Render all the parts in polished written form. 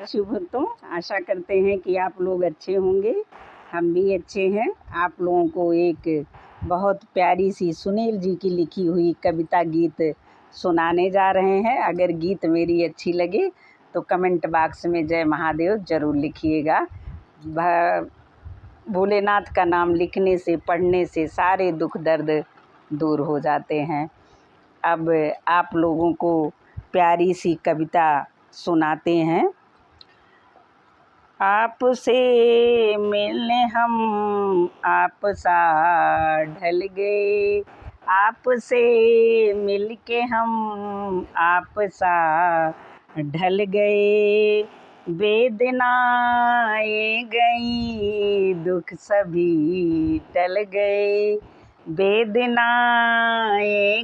शुभ भक्तों, आशा करते हैं कि आप लोग अच्छे होंगे। हम भी अच्छे हैं। आप लोगों को एक बहुत प्यारी सी सुनील जी की लिखी हुई कविता गीत सुनाने जा रहे हैं। अगर गीत मेरी अच्छी लगे तो कमेंट बॉक्स में जय महादेव ज़रूर लिखिएगा। भोलेनाथ का नाम लिखने से, पढ़ने से सारे दुख दर्द दूर हो जाते हैं। अब आप लोगों को प्यारी सी कविता सुनाते हैं। आपसे मिलने हम आप सा ढल गए, आपसे मिलके हम आप सा ढल गए। वेदनाएं गई, दुख सभी टल गए। वेदनाएं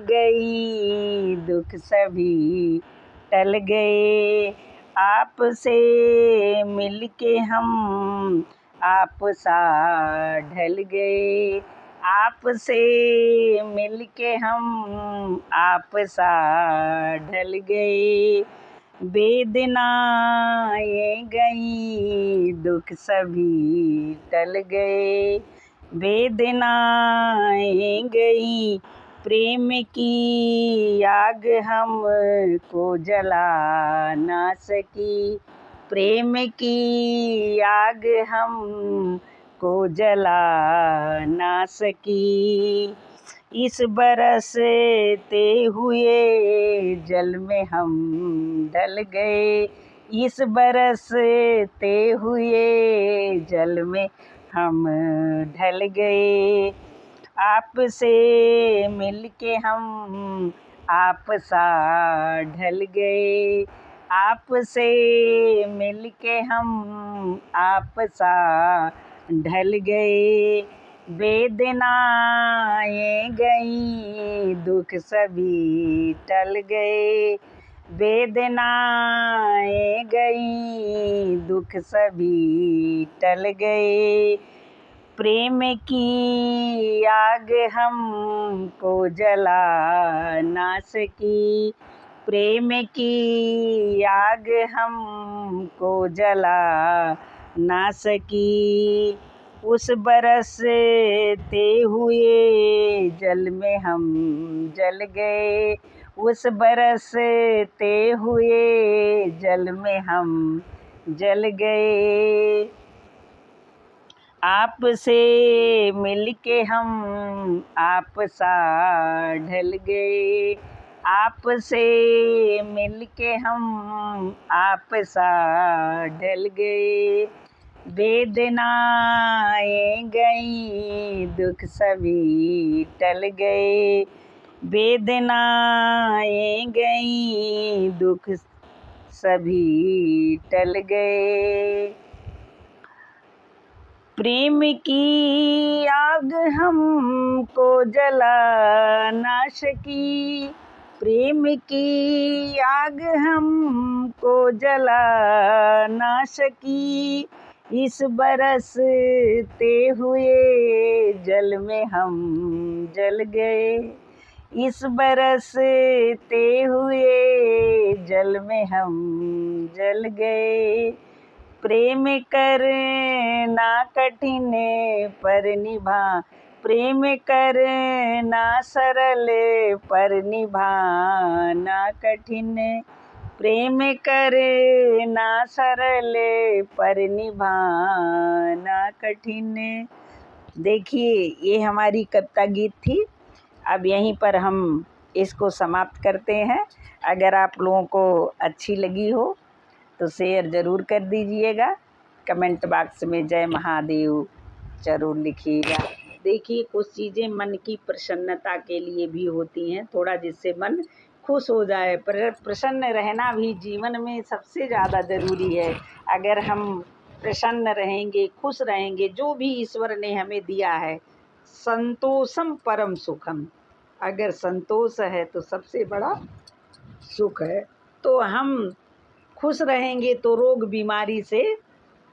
गई, दुख सभी टल गए। आपसे मिलके हम आप सा ढल गए, आपसे मिलके हम आप सा ढल गए। वेदनाएं गई, दुख सभी टल गए। वेदनाएं गई, प्रेम की आग हमको जला ना सकी। प्रेम की आग हमको जला ना सकी। इस बरसते हुए जल में हम ढल गए, इस बरसते हुए जल में हम ढल गए। आपसे मिलके हम आप सा ढल गए, आपसे मिलके हम आप सा ढल गए। वेदनाएं गई, दुख सभी टल गए। वेदनाएं गई, दुख सभी टल गए। प्रेम की आग हमको जला ना सकी। प्रेम की आग हमको जला ना सकी। उस बरसते हुए जल में हम जल गए, उस बरसते हुए जल में हम जल गए। आपसे मिलके हम आप सा ढल गए, आपसे मिलके हम आप सा ढल गए। वेदनाएं गई, दुख सभी टल गए। वेदनाएं गई, दुख सभी टल गए। प्रेम की आग हमको जला ना सकी। प्रेम की आग हमको जला ना सकी। इस बरसते हुए जल में हम जल गए, इस बरसते हुए जल में हम जल गए। प्रेम करना कठिन पर निभा, प्रेम करना सरल पर निभाना कठिन। प्रेम करना सरल पर निभाना कठिन। देखिए, ये हमारी कविता गीत थी। अब यहीं पर हम इसको समाप्त करते हैं। अगर आप लोगों को अच्छी लगी हो तो शेयर ज़रूर कर दीजिएगा। कमेंट बॉक्स में जय महादेव ज़रूर लिखिएगा। देखिए, कुछ चीज़ें मन की प्रसन्नता के लिए भी होती हैं, थोड़ा जिससे मन खुश हो जाए। प्रसन्न रहना भी जीवन में सबसे ज़्यादा ज़रूरी है। अगर हम प्रसन्न रहेंगे, खुश रहेंगे, जो भी ईश्वर ने हमें दिया है, संतोषम परम सुखम, अगर संतोष है तो सबसे बड़ा सुख है। तो हम खुश रहेंगे तो रोग बीमारी से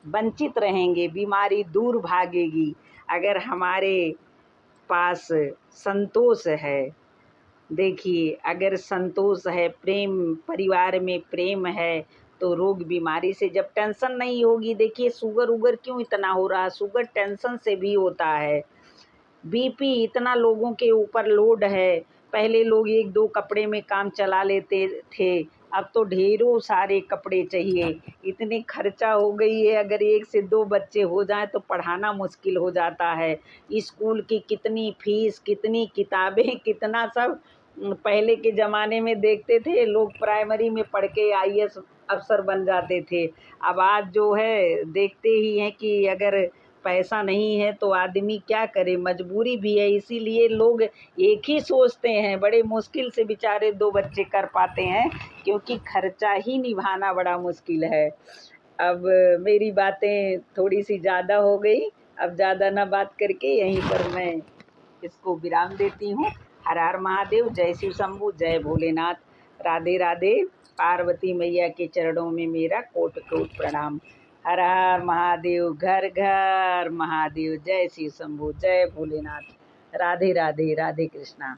वंचित रहेंगे, बीमारी दूर भागेगी। अगर हमारे पास संतोष है, देखिए, अगर संतोष है, प्रेम, परिवार में प्रेम है, तो रोग बीमारी से जब टेंशन नहीं होगी, देखिए शुगर उगर क्यों इतना हो रहा है, शुगर टेंशन से भी होता है। बीपी इतना लोगों के ऊपर लोड है, पहले लोग एक दो कपड़े में काम चला लेते थे, अब तो ढेरों सारे कपड़े चाहिए, इतनी खर्चा हो गई है। अगर एक से दो बच्चे हो जाएं तो पढ़ाना मुश्किल हो जाता है। स्कूल की कितनी फीस, कितनी किताबें, कितना सब। पहले के ज़माने में देखते थे लोग प्राइमरी में पढ़ के आईएएस अफ़सर बन जाते थे। अब आज जो है देखते ही हैं कि अगर पैसा नहीं है तो आदमी क्या करे, मजबूरी भी है, इसीलिए लोग एक ही सोचते हैं। बड़े मुश्किल से बेचारे दो बच्चे कर पाते हैं, क्योंकि खर्चा ही निभाना बड़ा मुश्किल है। अब मेरी बातें थोड़ी सी ज़्यादा हो गई, अब ज़्यादा ना बात करके यहीं पर मैं इसको विराम देती हूँ। हर हर महादेव, जय शिव शंभू, जय भोलेनाथ, राधे राधे। पार्वती मैया के चरणों में मेरा कोटि कोटि प्रणाम। हर हर महादेव, घर घर महादेव, जय शिव शंभू, जय भोलेनाथ, राधे राधे, राधे कृष्णा।